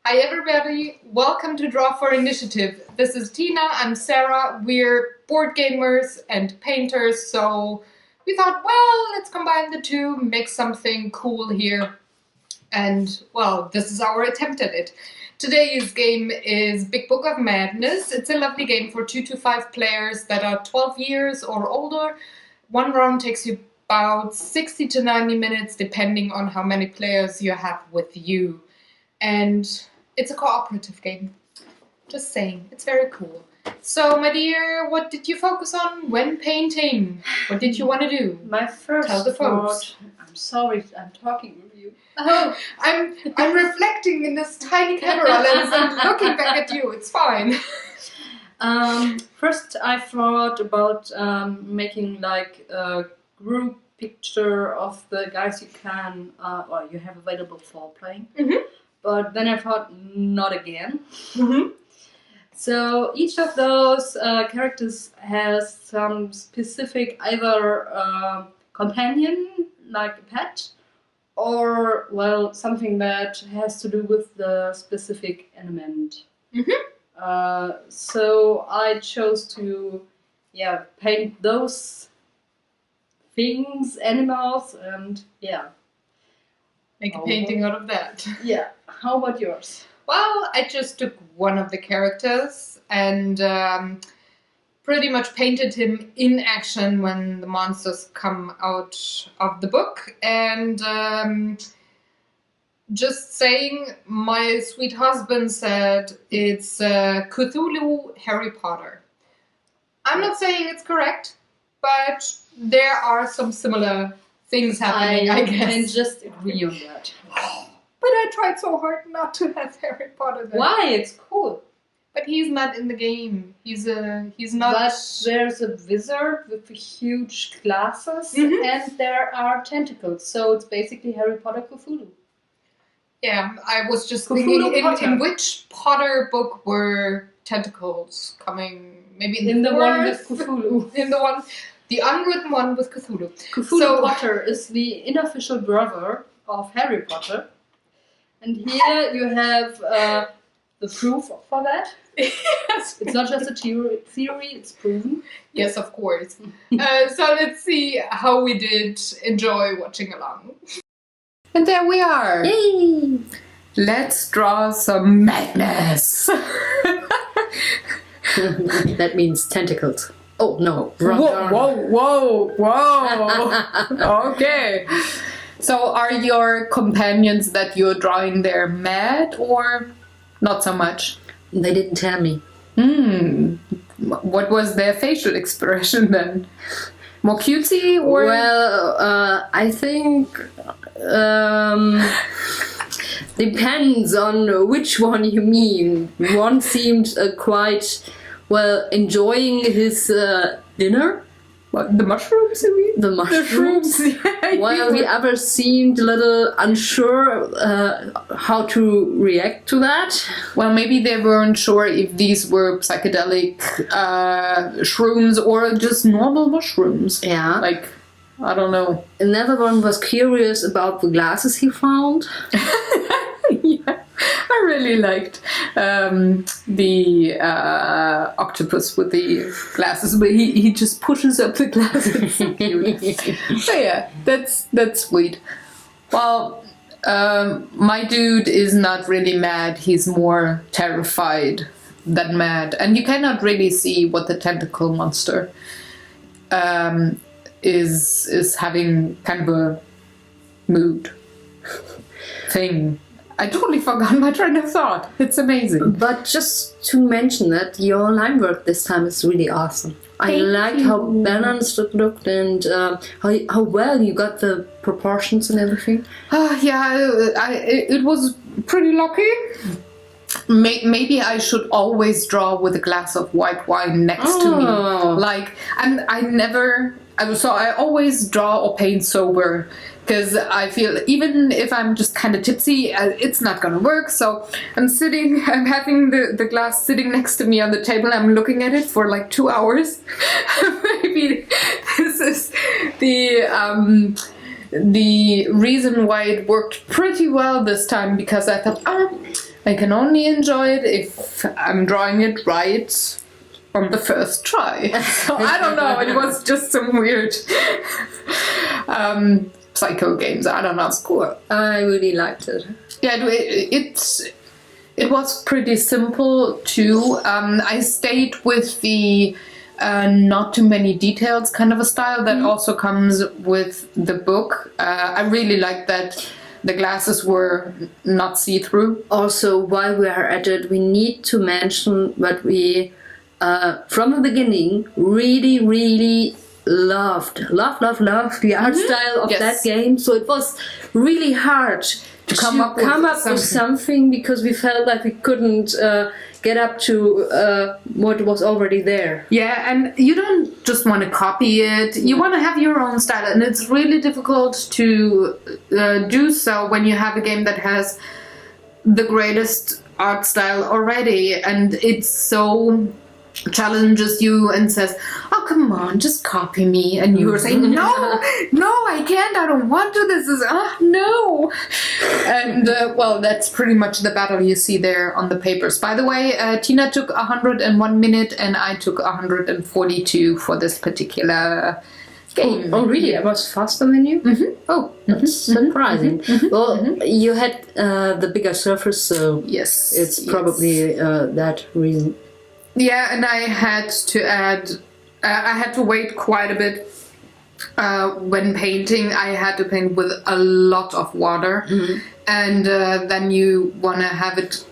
Hi everybody, welcome to Draw for Initiative. This is Tina, I'm Sarah, we're board gamers and painters, so we thought, well, let's combine the two, make something cool here. And, well, this is our attempt at it. Today's game is Big Book of Madness. It's a lovely game for 2 to 5 players that are 12 years or older. One round takes you about 60 to 90 minutes, depending on how many players you have with you. And it's a cooperative game. Just saying, it's very cool. So, my dear, what did you focus on when painting? What did you want to do? My first Tell the folks. I'm sorry, I'm talking with you. Oh, I'm reflecting in this tiny camera lens and looking back at you. It's fine. First, I thought about making like a group picture of the guys you can or you have available for playing. Mm-hmm. But then I thought, not again. Mm-hmm. So each of those characters has some specific either companion, like a pet, or, well, something that has to do with the specific element. Mm-hmm. So I chose to, paint those things, animals, and Make a painting out of that. Yeah. How about yours? Well, I just took one of the characters and pretty much painted him in action when the monsters come out of the book. And just saying, my sweet husband said it's Cthulhu Harry Potter. I'm not saying it's correct, but there are some similar things happening, I guess. I can just agree on that. But I tried so hard not to have Harry Potter there. Why? It's cool. But he's not in the game. He's not. But there's a wizard with huge glasses, Mhm. and there are tentacles. So it's basically Harry Potter Cthulhu. Yeah, I was just Cthulhu thinking Potter. in which Potter book were tentacles coming? Maybe In the one with fourth? Cthulhu. In the unwritten one with Cthulhu. Cthulhu So- Potter is the unofficial brother of Harry Potter. And here you have the proof for that. Yes. It's not just a theory, it's proven. Yes, of course. So let's see how we did enjoy watching along. And there we are. Yay! Let's draw some madness. That means tentacles. Oh no! Whoa. Okay. So are your companions that you're drawing there mad or not so much? They didn't tell me. What was their facial expression then? More cutesy or? Well, I think depends on which one you mean. One seemed quite well enjoying his dinner. What, the mushrooms you mean? The mushrooms. While the other seemed a little unsure how to react to that. Well, maybe they weren't sure if these were psychedelic shrooms or just normal mushrooms. Yeah. Like, I don't know. Another one was curious about the glasses he found. Yeah, I really liked the octopus with the glasses, but he just pushes up the glasses. So cute. So yeah, that's sweet. Well, my dude is not really mad. He's more terrified than mad, and you cannot really see what the tentacle monster is having kind of a mood thing. I totally forgot my train of thought. It's amazing. But just to mention that your line work this time is really awesome. I Thank liked you. how balanced it looked and how well you got the proportions and everything. It was pretty lucky. Maybe I should always draw with a glass of white wine next to me. Like, and I always draw or paint sober. Because I feel even if I'm just kind of tipsy, it's not gonna work. So I'm having the glass sitting next to me on the table. I'm looking at it for like 2 hours. Maybe this is the reason why it worked pretty well this time, because I thought, I can only enjoy it if I'm drawing it right on the first try. So I don't know, it was just some weird psycho games. I don't know. It's cool. I really liked it. Yeah, it was pretty simple too. I stayed with the not too many details kind of a style that also comes with the book. I really liked that the glasses were not see-through. Also, while we are at it, we need to mention what we, from the beginning, really loved the art style of that game. So it was really hard to come up with something because we felt like we couldn't get up to what was already there. Yeah, and you don't just want to copy it. You want to have your own style, and it's really difficult to do so when you have a game that has the greatest art style already, and it's so challenges you and says, oh, come on, just copy me. And you were saying, no, I can't, I don't want to, this is, no. And, well, that's pretty much the battle you see there on the papers. By the way, Tina took 101 minutes and I took 142 for this particular game. Oh, really? I was faster than you? Mm-hmm. Oh, that's surprising. Well, you had the bigger surface, so yes, it's probably that reason. Yeah, and I had to add, I had to wait quite a bit when painting. I had to paint with a lot of water, and then you want to have it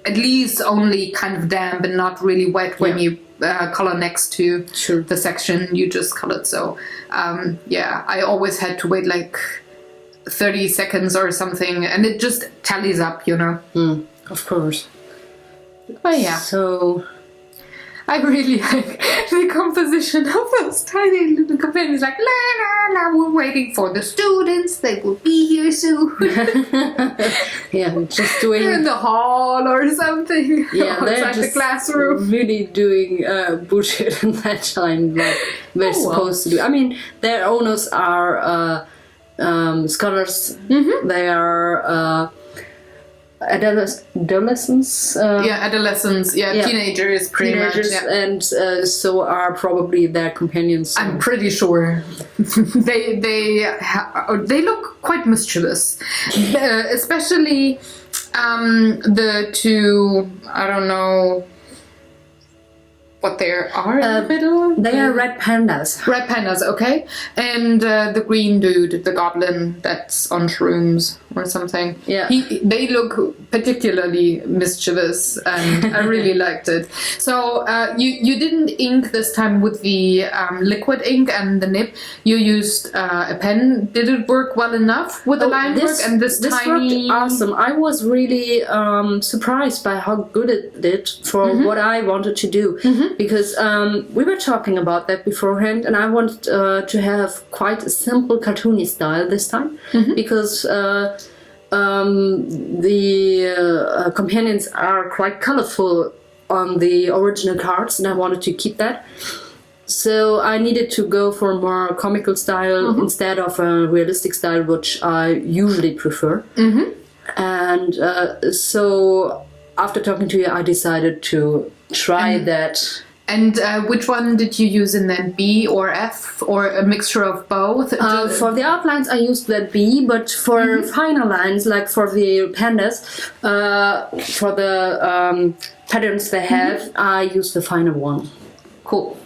at least only kind of damp and not really wet when you color next to the section you just colored. So, yeah, I always had to wait like 30 seconds or something, and it just tallies up, you know. Of course. But yeah. So I really like the composition of those tiny little companions. Like, la la la, we're waiting for the students. They will be here soon. yeah, just doing in the hall or something. Yeah, outside the classroom. Really doing bullshit in that time, like they're supposed to do. I mean, their owners are scholars. They are. Adolescents. Adolescents. Yeah, teenagers, pretty much. Yeah. And so are probably their companions. I'm pretty sure they look quite mischievous, especially the two. I don't know what they are in the middle. They are red pandas. Red pandas, okay. And the green dude, the goblin that's on shrooms or something. Yeah. They look particularly mischievous, and I really liked it. So you didn't ink this time with the liquid ink and the nib. You used a pen. Did it work well enough with the line work and this tiny? Worked awesome. I was really surprised by how good it did for what I wanted to do. Because we were talking about that beforehand, and I wanted to have quite a simple cartoony style this time, because the companions are quite colorful on the original cards, and I wanted to keep that. So I needed to go for a more comical style instead of a realistic style, which I usually prefer. And so after talking to you, I decided to try that. And which one did you use in that, B or F, or a mixture of both? For the outlines, I used that B, but for finer lines, like for the pandas, for the patterns they have, I used the finer one. Cool.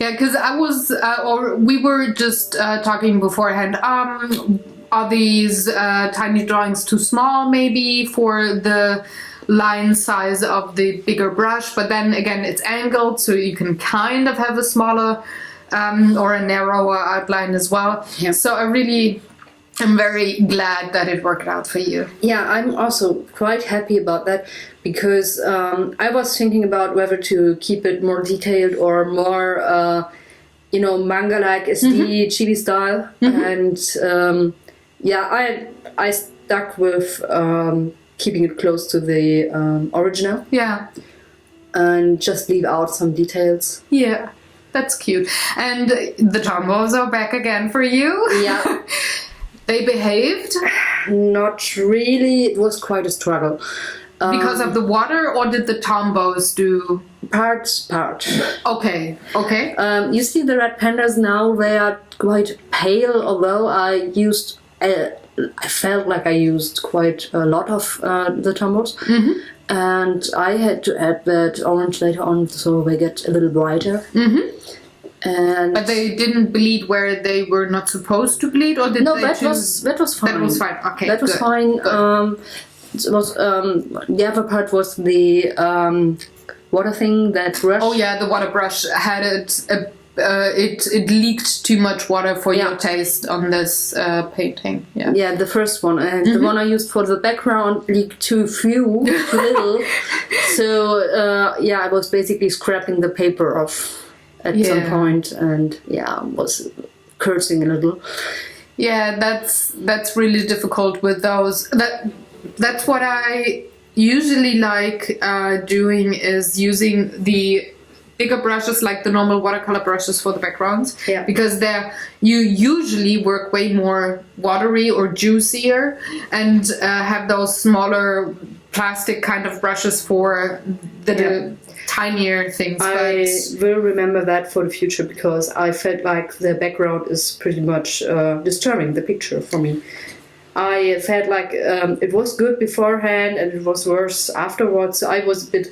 Yeah, because I was, or we were just talking beforehand. Are these tiny drawings too small, maybe, for the line size of the bigger brush? But then again, it's angled, so you can kind of have a smaller or a narrower outline as well. Yeah. So I'm very glad that it worked out for you. Yeah, I'm also quite happy about that, because I was thinking about whether to keep it more detailed or more manga-like SD chibi style. And I stuck with keeping it close to the original. Yeah. And just leave out some details. Yeah, that's cute. And the tombos are back again for you. Yeah. They behaved? Not really. It was quite a struggle. Because of the water, or did the Tombos do? Part. Okay. You see the red pandas now, they are quite pale, although I felt like I used quite a lot of the Tombos. Mm-hmm. And I had to add that orange later on, so they get a little brighter. Mm-hmm. But they didn't bleed where they were not supposed to bleed, or did no, they? that was fine. That was fine. Okay, that was good. fine. Good. It was the other part was the water thing, that brush. Oh yeah, the water brush had it leaked too much water for your taste on this painting. Yeah, the first one, and the one I used for the background leaked too little. So I was basically scrapping the paper off at some point, and was cursing a little. Yeah, that's really difficult with those. That's what I usually like doing, is using the bigger brushes, like the normal watercolor brushes for the backgrounds, because you usually work way more watery or juicier, and have those smaller plastic kind of brushes for the tinier things. I will remember that for the future, because I felt like the background is pretty much disturbing the picture for me. I felt like it was good beforehand and it was worse afterwards. I was a bit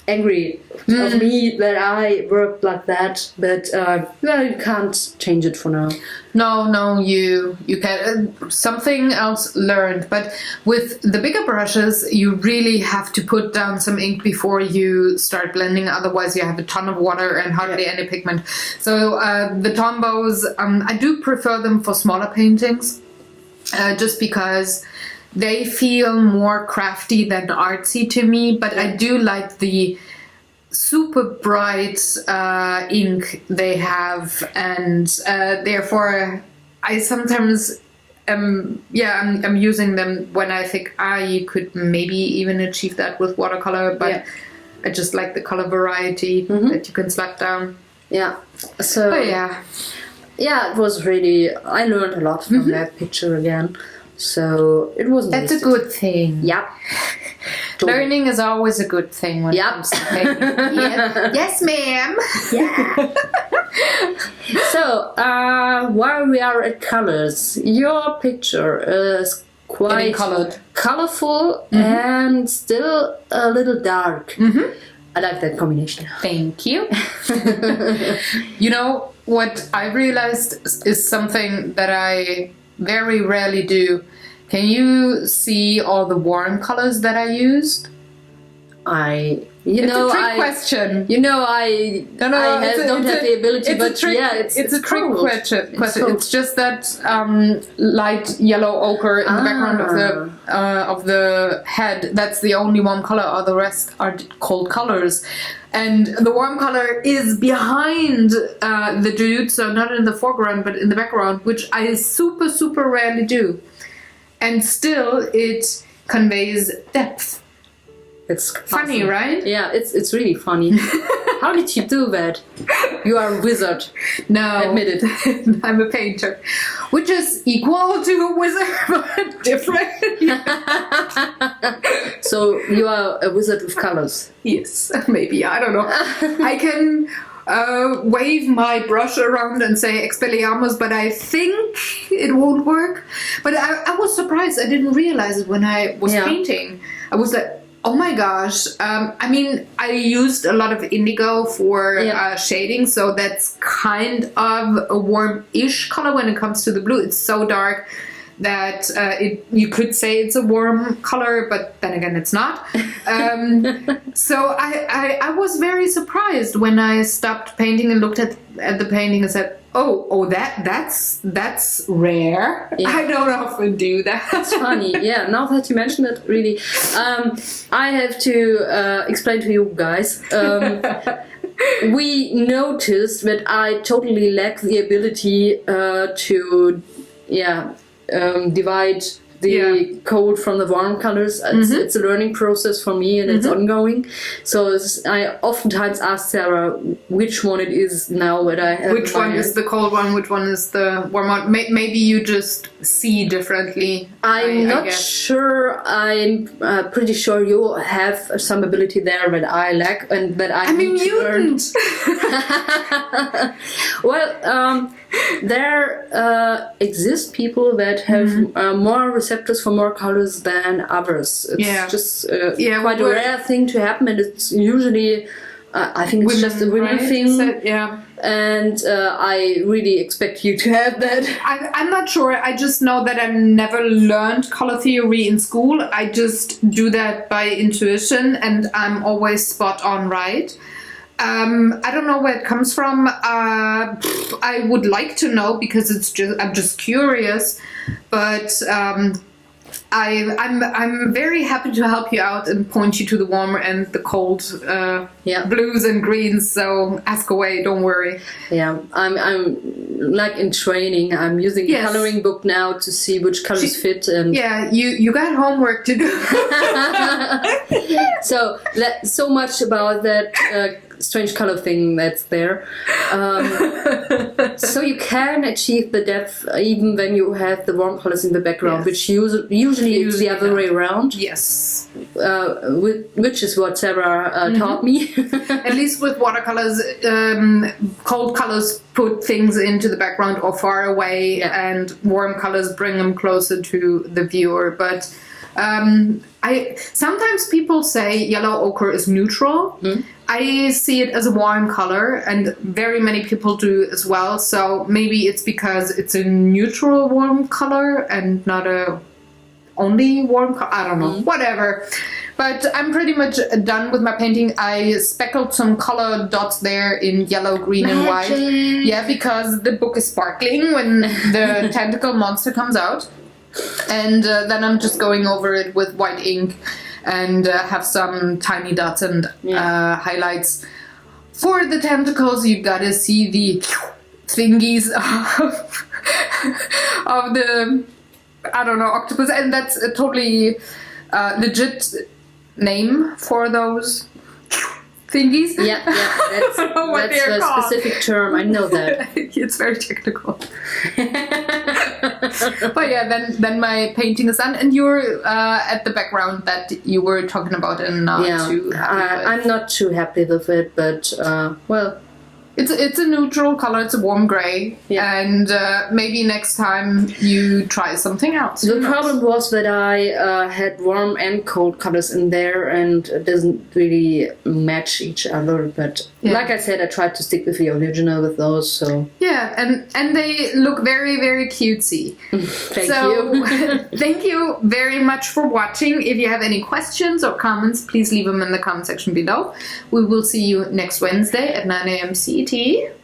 angry of me that I worked like that, but you can't change it for now. No, you can. Something else learned, but with the bigger brushes, you really have to put down some ink before you start blending. Otherwise, you have a ton of water and hardly any pigment. So the Tombos, I do prefer them for smaller paintings. Just because they feel more crafty than artsy to me, but I do like the super bright ink they have, and therefore I sometimes I'm using them when I think you could maybe even achieve that with watercolor, but I just like the color variety that you can slap down. So it was really, I learned a lot from that picture again. So it was That's a good thing. Yeah. Learning is always a good thing when it comes to painting. Yes, ma'am. Yeah. So, while we are at colors, your picture is quite colorful and still a little dark. I like that combination. Thank you. You know, what I realized is something that I very rarely do. Can you see all the warm colors that I used? It's a trick question. I don't have the ability, it's a trick question. It's just that light yellow ochre in the background of the head. That's the only warm color. All the rest are cold colors, and the warm color is behind the dude, so not in the foreground, but in the background, which I super rarely do, and still it conveys depth. It's funny, right? Yeah, it's really funny. How did you do that? You are a wizard. No. Admit it. I'm a painter. Which is equal to a wizard, but different. So you are a wizard with colors? Yes, maybe. I don't know. I can wave my brush around and say Expelliarmus, but I think it won't work. But I was surprised. I didn't realize it when I was painting. I was like, oh my gosh. I mean, I used a lot of indigo for shading, so that's kind of a warm-ish color when it comes to the blue. It's so dark that you could say it's a warm color, but then again, it's not. So I was very surprised when I stopped painting and looked at the painting and said, oh, that's rare. Yeah. I don't often do that. That's funny. Yeah, now that you mention it, really, I have to explain to you guys. We noticed that I totally lack the ability to divide the code from the warm colors. It's a learning process for me, and it's ongoing. So I oftentimes ask Sarah which one it is now that I have. Which one is the cold one? Which one is the warm one? Maybe you just see differently. I'm not sure. I'm pretty sure you have some ability there that I lack and that I'm a mutant. Well, there exist people that have more receptors for more colors than others. It's just quite a rare thing to happen, and it's usually I think it's just a women thing. And I really expect you to have that. I'm not sure. I just know that I never learned color theory in school. I just do that by intuition, and I'm always spot on right. I don't know where it comes from. I would like to know because I'm just curious, but I'm very happy to help you out and point you to the warm and the cold blues and greens. So ask away, don't worry. Yeah, I'm like in training. I'm using a coloring book now to see which colors fit. And you got homework to do. So much about that strange color thing that's there. So you can achieve the depth even when you have the warm colors in the background, which usually is the other way around. Yes. Which is what Sarah taught me. At least with watercolors, cold colors put things into the background or far away, and warm colors bring them closer to the viewer. But sometimes people say yellow ochre is neutral. I see it as a warm color, and very many people do as well. So maybe it's because it's a neutral warm color and not a only warm color. I don't know. Whatever. But I'm pretty much done with my painting. I speckled some color dots there in yellow, green, and white. Yeah, because the book is sparkling when the tentacle monster comes out. And then I'm just going over it with white ink and have some tiny dots and highlights. For the tentacles, you gotta see the thingies of the, I don't know, octopus. And that's a totally legit name for those thingies. Yeah, that's a specific term. I know that. It's very technical. But yeah, then my painting is done, and you're at the background that you were talking about, and not too happy with. I'm not too happy with it, but well. It's a neutral color. It's a warm gray, and maybe next time you try something else. The problem was that I had warm and cold colors in there, and it doesn't really match each other. But like I said, I tried to stick with the original with those. So and they look very, very cutesy. Thank you. Thank you very much for watching. If you have any questions or comments, please leave them in the comment section below. We will see you next Wednesday at 9 a.m. CET.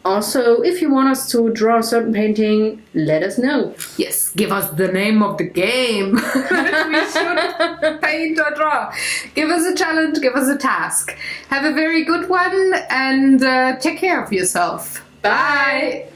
Also, if you want us to draw a certain painting, let us know. Yes, give us the name of the game we should paint or draw. Give us a challenge, give us a task. Have a very good one, and take care of yourself. Bye!